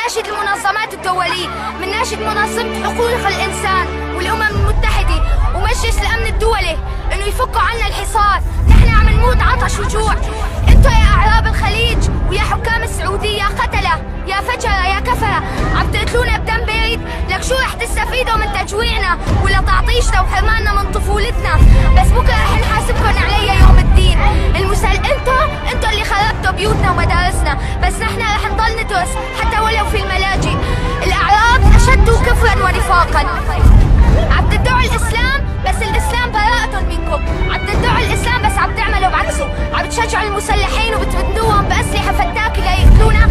بنناشد المنظمات الدولية، بنناشد منظمة حقوق الإنسان والأمم المتحدة ومجلس الأمن الدولي إنه يفكوا عنا الحصار. نحن عم نموت عطش وجوع. انتوا يا أعراب الخليج ويا حكام السعودية يا قتلة يا فجرة يا كفرة عم تقتلونا بدم بارد، لك شو رح تستفيدوا من تجويعنا ولا تعطيشنا وحرماننا من طفولتنا؟ بس بكره رح نحاسبكم عليها يوم الدين. انتوا اللي خربتوا بيوتنا ومدارسنا، بس نحن رح نضل ندرس حتى ولو في الملاجئ. الأعراب أشد كفرا ونفاقا. عم تدعوا الإسلام بس الإسلام براءة منكم، عم تدعوا الإسلام بس عم تعملوا بعكسه، عم تشجعوا المسلحين وبتمدوهم بأسلحة فتاكة ليقتلونا